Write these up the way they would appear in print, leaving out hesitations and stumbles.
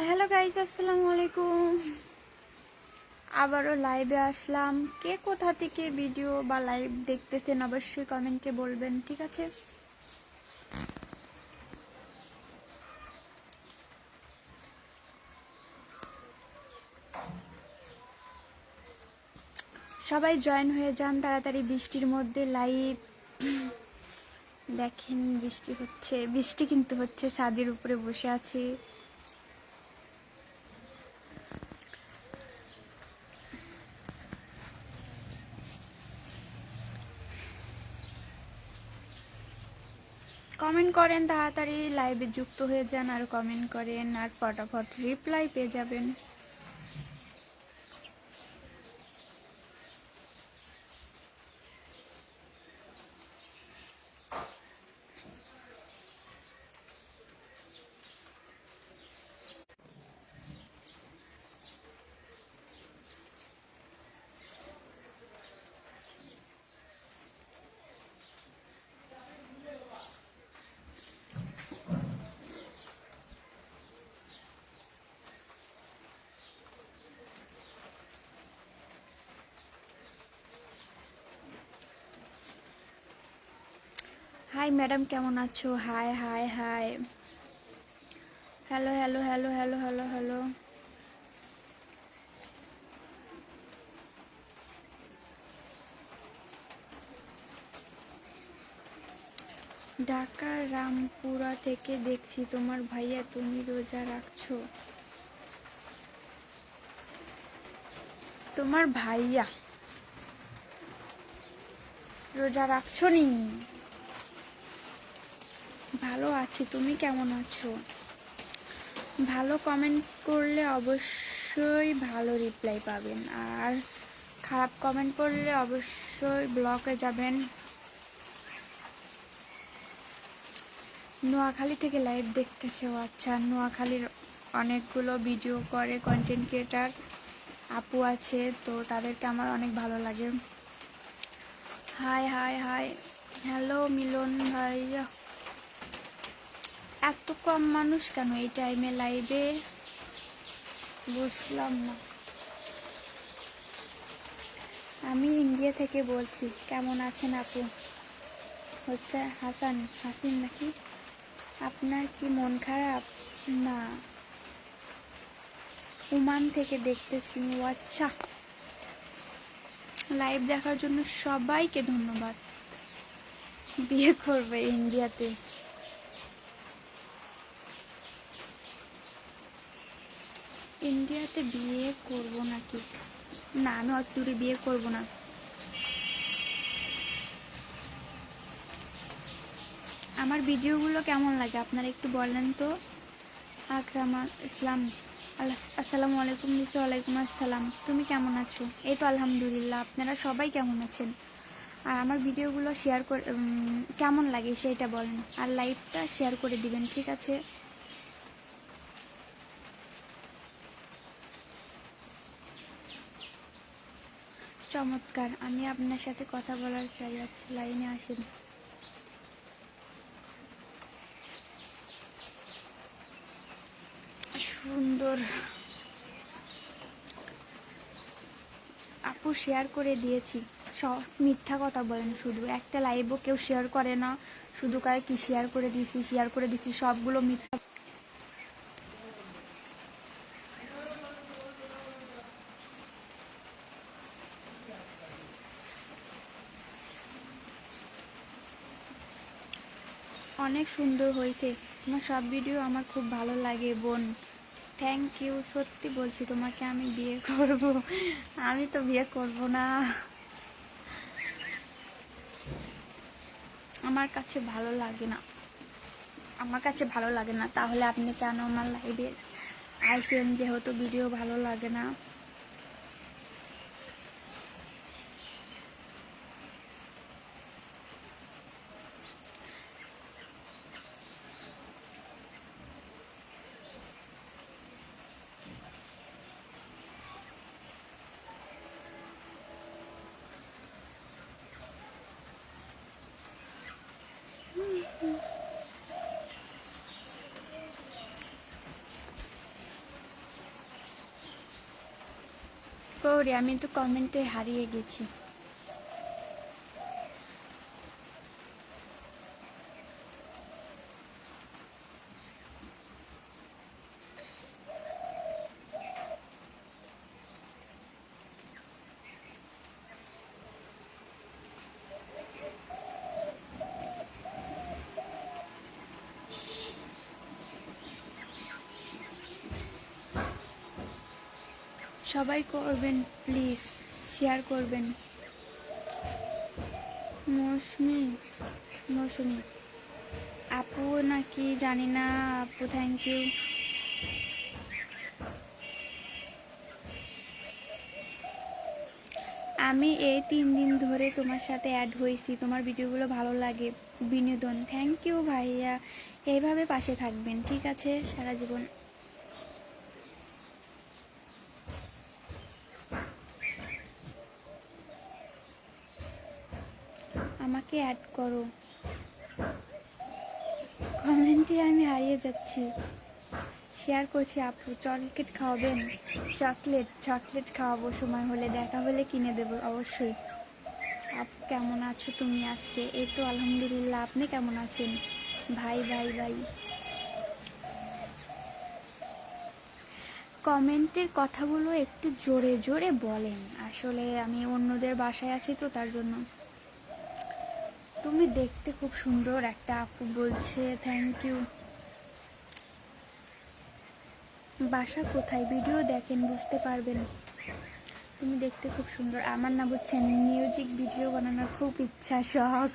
Hello guys, আসসালামু আলাইকুম। আবারও লাইভে আসলাম। কে কোথা থেকে ভিডিও বা লাইভ দেখতেছেন অবশ্যই কমেন্টে বলবেন, ঠিক আছে? সবাই জয়েন হয়ে যান তাড়াতাড়ি। বৃষ্টির মধ্যে লাইভ দেখেন, বৃষ্টি হচ্ছে, বৃষ্টি কিন্তু হচ্ছে, ছাদের উপরে বসে আছি। কমেন্ট করেন তাড়াতাড়ি, লাইভে যুক্ত হয়ে যান আর কমেন্ট করেন, আর ফটাফট রিপ্লাই পেয়ে যাবেন। হাই ম্যাডাম, কেমন আছো? High high high, hello hello hello hello hello hello. ঢাকার রামপুরা থেকে দেখছি তোমার ভাইয়া, তুমি রোজা রাখছো? তোমার ভাইয়া রোজা রাখছো নি? ভালো আছি, তুমি কেমন আছো? ভালো কমেন্ট করলে অবশ্যই ভালো রিপ্লাই পাবেন, আর খারাপ কমেন্ট করলে অবশ্যই ব্লকে যাবেন। নোয়াখালী থেকে লাইভ দেখতেছে? ও আচ্ছা, নোয়াখালীর অনেকগুলো ভিডিও করে কন্টেন্ট ক্রিয়েটার আপু আছে, তো তাদেরকে আমার অনেক ভালো লাগে। হাই হাই হাই, হ্যালো মিলন ভাইয়া। এত কম মানুষ কেন এই টাইমে লাইভে, বুঝলাম না। আমি ইন্ডিয়া থেকে বলছি। কেমন আছেন আপু? হচ্ছে হাসিন নাকি? আপনার কি মন খারাপ? না, ওমান থেকে দেখতেছি। ও আচ্ছা, লাইভ দেখার জন্য সবাইকে ধন্যবাদ। বিয়ে করবে ইন্ডিয়াতে? ইন্ডিয়াতে বিয়ে করব নাকি? না, আমি অত দূরে বিয়ে করব না। আমার ভিডিওগুলো কেমন লাগে আপনারা একটু বলেন তো। আকরাম ইসলাম, আসসালামু আলাইকুম নিচে। ওয়ালাইকুম আসসালাম। তুমি কেমন আছো? এই তো আলহামদুলিল্লাহ। আপনারা সবাই কেমন আছেন? আর আমার ভিডিওগুলো শেয়ার করে কেমন লাগে সেইটা বলেন, আর লাইভটা শেয়ার করে দিবেন, ঠিক আছে? চমৎকার, আমি আপনার সাথে কথা বলার চাই। আচ্ছা, লাইনে আসেন। সুন্দর আপু, শেয়ার করে দিয়েছি। সব মিথ্যা কথা বলেন, শুধু একটা লাইভও কেউ শেয়ার করে না, শুধু কায় কি শেয়ার করে দিছি, সবগুলো মিথ্যা। অনেক সুন্দর হয়েছে তোমার সব ভিডিও, আমার খুব ভালো লাগে বোন। থ্যাংক ইউ, সত্যি বলছি, তোমাকে আমি বিয়ে করব। আমি তো বিয়ে করব না, আমার কাছে ভালো লাগে না, আমার কাছে ভালো লাগে না। তাহলে আপনি কেন আমার লাইভে আইসেন, যেহেতু ভিডিও ভালো লাগে না? সরি, আমি তো কমেন্টে হারিয়ে গেছি। সবাই করবেন প্লিজ, শেয়ার করবেন। মৌসুমি, মৌসুমি আপু নাকি জানি না আপু, থ্যাংক ইউ। আমি এই 3 দিন ধরে তোমার সাথে অ্যাড হয়েছি, তোমার ভিডিওগুলো ভালো লাগে, বিনোদন। থ্যাংক ইউ ভাইয়া, এইভাবে পাশে থাকবেন, ঠিক আছে, সারা জীবন। আমাকে অ্যাড করো। কমেন্টে আমি হারিয়ে যাচ্ছি। শেয়ার করছি আপু, চকলেট খাওয়াবেন? চকলেট খাওয়াবো, সময় হলে, দেখা হলে কিনে দেবো অবশ্যই। আপু কেমন আছো তুমি আজকে? এই তো আলহামদুলিল্লাহ, আপনি কেমন আছেন? ভাই ভাই ভাই, কমেন্টের কথাগুলো একটু জোরে জোরে বলেন, আসলে আমি অন্যদের বাসায় আছি তো তার জন্য। তুমি দেখতে খুব সুন্দর, একটা আপু বলছে, থ্যাংক ইউ। বাসা কোথায়? ভিডিও দেখেন বুঝতে পারবেন। তুমি দেখতে খুব সুন্দর। আমার না বুঝছেন, মিউজিক ভিডিও বানানোর খুব ইচ্ছা, শখ।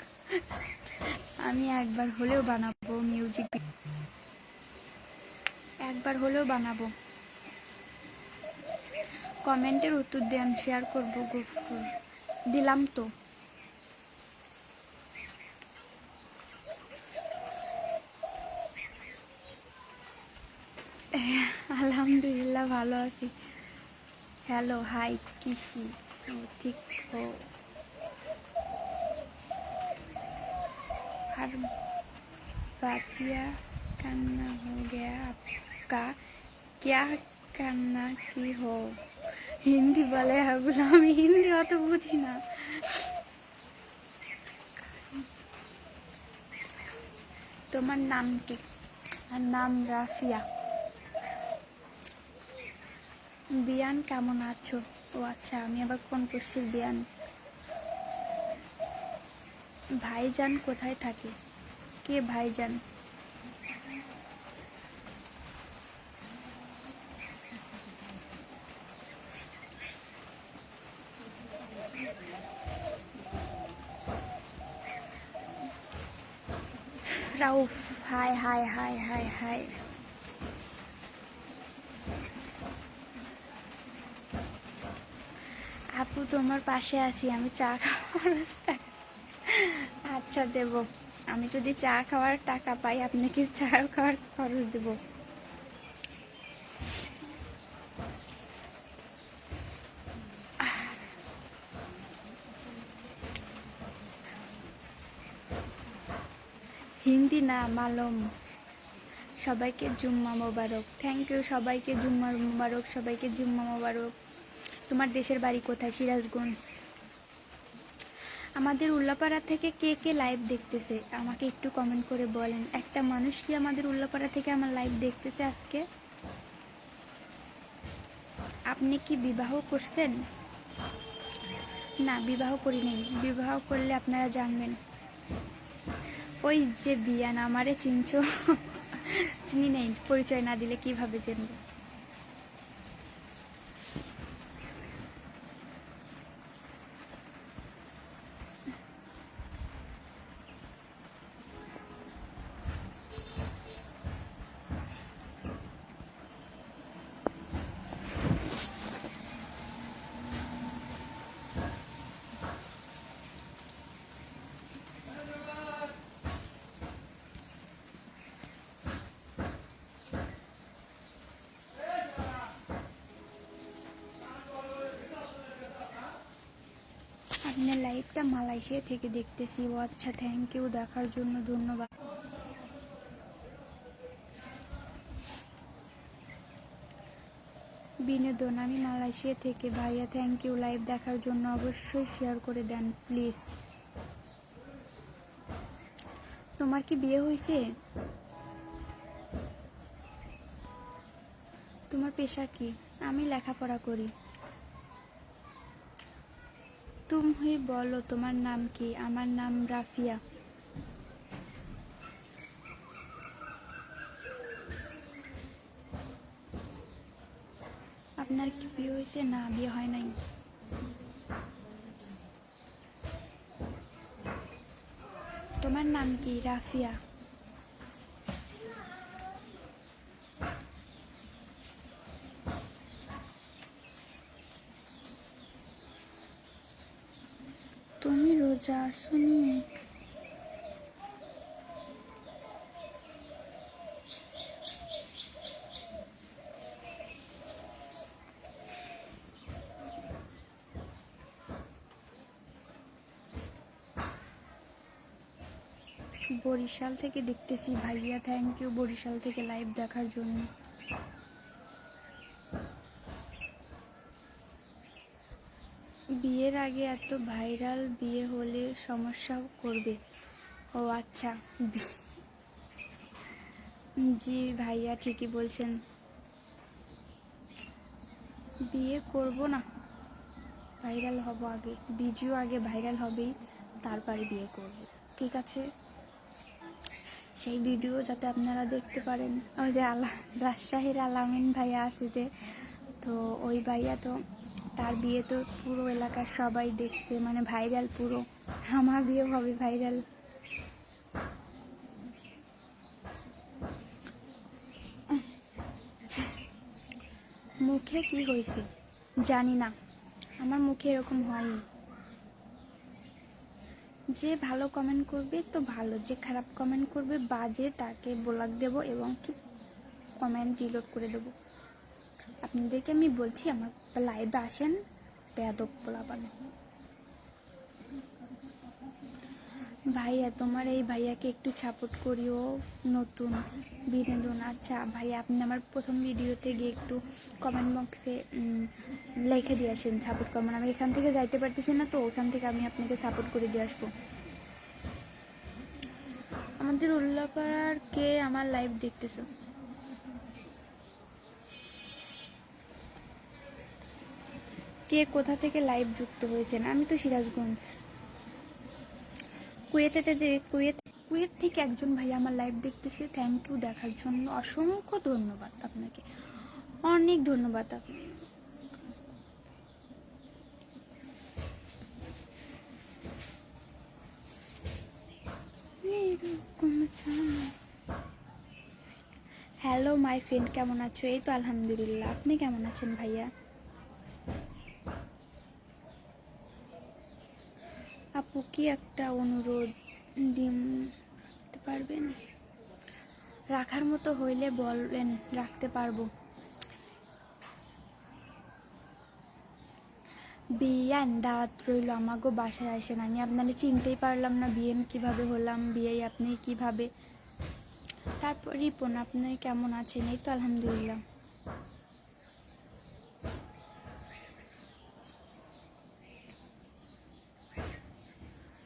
আমি একবার হলেও বানাবো মিউজিক, একবার হলেও বানাবো। কমেন্টের উত্তর দেন, শেয়ার করবো। গফুর দিলাম তো। আলহামদুলিল্লাহ ভালো আছি। হ্যালো হাই কিসি, ঠিক हो? हर बातिया करना हो गया आपका, क्या करना की हो? হিন্দি বলে এগুলো, আমি হিন্দি অত বুঝি না। তোমার নাম কি? আর নাম রাফিয়া। বিয়ান কেমন আছো? ও আচ্ছা, আমি আবার কোন করছি বিয়ান। ভাইজান কোথায় থাকে? কে ভাইজান? Rauf, high high high high high. আপু তোমার পাশে আছি, আমি চা খাওয়ার টাকা, আচ্ছা দেব। আমি যদি চা খাওয়ার টাকা পাই, আপনাকে চা খাওয়ার খরচ দেব। হিন্দি না, মালম। সবাইকে জুম্মা মোবারক। থ্যাংক ইউ, সবাইকে জুম্মা মোবারক, সবাইকে জুম্মা মোবারক। তোমার দেশের বাড়ি কোথায়? সিরাজগঞ্জ। আমাদের উল্লাপাড়া থেকে কে কে লাইভ দেখতেছে আমাকে একটু কমেন্ট করে বলেন। একটা মানুষ কি আমাদের উল্লাপাড়া থেকে আমার লাইভ দেখতেছে আজকে? আপনি কি বিবাহ করছেন? না, বিবাহ করি নাই। বিবাহ করলে আপনারা জানবেন। ওই যে বিয়ান, আমারে চিনছো? চিনি নেই, পরিচয় না দিলে কিভাবে জানবো? আপনার লাইভটা মালয়েশিয়া থেকে দেখতেছি। ও আচ্ছা, থ্যাংক ইউ, দেখার জন্য ধন্যবাদ। বিনোদন, আমি মালয়েশিয়া থেকে। ভাইয়া থ্যাংক ইউ লাইভ দেখার জন্য, অবশ্যই শেয়ার করে দেন প্লিজ। তোমার কি বিয়ে হয়েছে? তোমার পেশা কি? আমি লেখাপড়া করি। তুমি বলো তোমার নাম কি? আমার নাম রাফিয়া। আপনার কি বিয়ে হয়েছে? না, বিয়ে হয় নাই। তোমার নাম কি? রাফিয়া। তুমি রোজা আসোনি? বরিশাল থেকে দেখতেছি ভাইয়া, থ্যাংক ইউ বরিশাল থেকে লাইভ দেখার জন্য। বিয়ের আগে এত ভাইরাল, বিয়ে হলে সমস্যা করবে? ও আচ্ছা, জি ভাইয়া ঠিকই বলছেন। বিয়ে করব না, ভাইরাল হব আগে, ভিডিও আগে ভাইরাল হবেই, তারপরে বিয়ে করব, ঠিক আছে? সেই ভিডিও যাতে আপনারা দেখতে পারেন। ওই যে রাজশাহীর আলামিন ভাইয়া আছে যে, তো ওই ভাইয়া তো তার বিয়ে তো পুরো এলাকার সবাই দেখছে, মানে ভাইরাল পুরো। আমার বিয়ে হবে ভাইরাল। মুখে কি হয়েছে জানি না, আমার মুখে এরকম হয়নি। যে ভালো কমেন্ট করবে তো ভালো, যে খারাপ কমেন্ট করবে বাজে তাকে ব্লক দেব এবং কি কমেন্ট ডিলিট করে দেব। আপনাদেরকে আমি বলছি আমার লাইভে আসেন, বেয়াদব পোলাপান। ভাইয়া তোমার এই ভাইয়াকে একটু সাপোর্ট করিও, নতুন বিনোদন। আচ্ছা ভাইয়া, আপনি আমার প্রথম ভিডিওতে গিয়ে একটু কমেন্ট বক্সে লিখে দিয়ে আসেন সাপোর্ট করবেন। আমি এখান থেকে যাইতে পারতেছি না, তো ওখান থেকে আমি আপনাকে সাপোর্ট করে দিয়ে আসবো। আমাদের উল্লাপাড়ার কে আমার লাইভ দেখতেছো? কে কোথা থেকে লাইভ যুক্ত হয়েছেন? আমি তো সিরাজগঞ্জ। কুয়েত থেকে একজন ভাই আমার লাইভ দেখতেছে, থ্যাংক ইউ দেখার জন্য, অসংখ্য ধন্যবাদ আপনাকে, অনেক ধন্যবাদ। হ্যালো মাই ফ্রেন্ড, কেমন আছো? এই তো আলহামদুলিল্লাহ, আপনি কেমন আছেন ভাইয়া? আপু কি একটা অনুরোধ দিতে পারবেন? রাখার মতো হইলে বলেন, রাখতে পারবো। বিয়ান দাওয়াত রইল, আমাকেও বাসায় আসেন। আমি আপনারা চিনতেই পারলাম না, বিয়েন কিভাবে হলাম, বিয়ে আপনি কিভাবে। তারপর রিপন, আপনি কেমন আছেন? এই তো আলহামদুলিল্লাহ।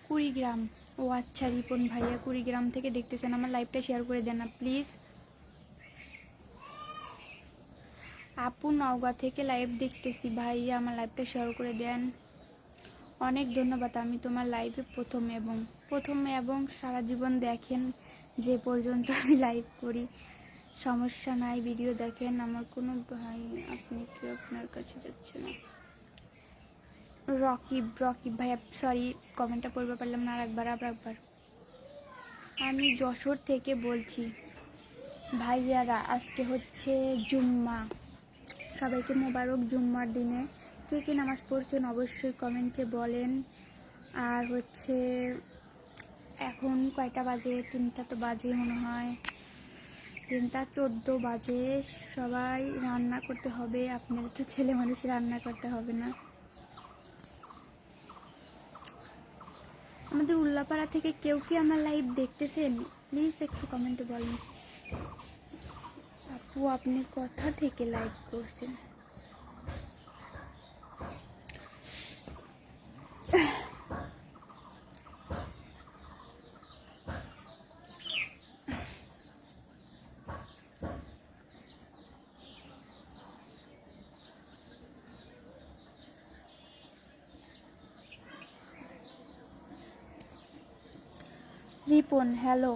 কুড়িগ্রাম, ও আচ্ছা রিপন ভাইয়া কুড়িগ্রাম থেকে দেখতেছেন, আমার লাইভটা শেয়ার করে দেন না প্লিজ। আপু নওগাঁ থেকে লাইভ দেখতেছি, ভাইয়া আমার লাইভটা শেয়ার করে দেন, অনেক ধন্যবাদ। আমি তোমার লাইভে প্রথমে এবং সারা জীবন দেখেন যে পর্যন্ত আমি লাইভ করি, সমস্যা নাই, ভিডিও দেখেন আমার কোনো ভাই। আপনি কি আপনার কাছে যাচ্ছে না? রকিব ভাইয়া, সরি কমেন্টটা পড়তে পারলাম না, আরেকবার। আমি যশোর থেকে বলছি ভাইয়ারা, আজকে হচ্ছে জুম্মা, সবাইকে মোবারক জুম্মার দিনে। কে কে নামাজ পড়ছেন অবশ্যই কমেন্টে বলেন। আর হচ্ছে এখন কয়টা বাজে? 3টা তো বাজে মনে হয়, 3:14 বাজে। সবাই রান্না করতে হবে, আপনারা তো ছেলে মানুষ, রান্না করতে হবে না? আমাদের উল্লাপাড়া থেকে কেউ কি আমার লাইভ দেখতেছেন? প্লিজ একটু কমেন্টে বলেন। আপু আপনি কোথা থেকে লাইভ করছেন? রিপন হ্যালো।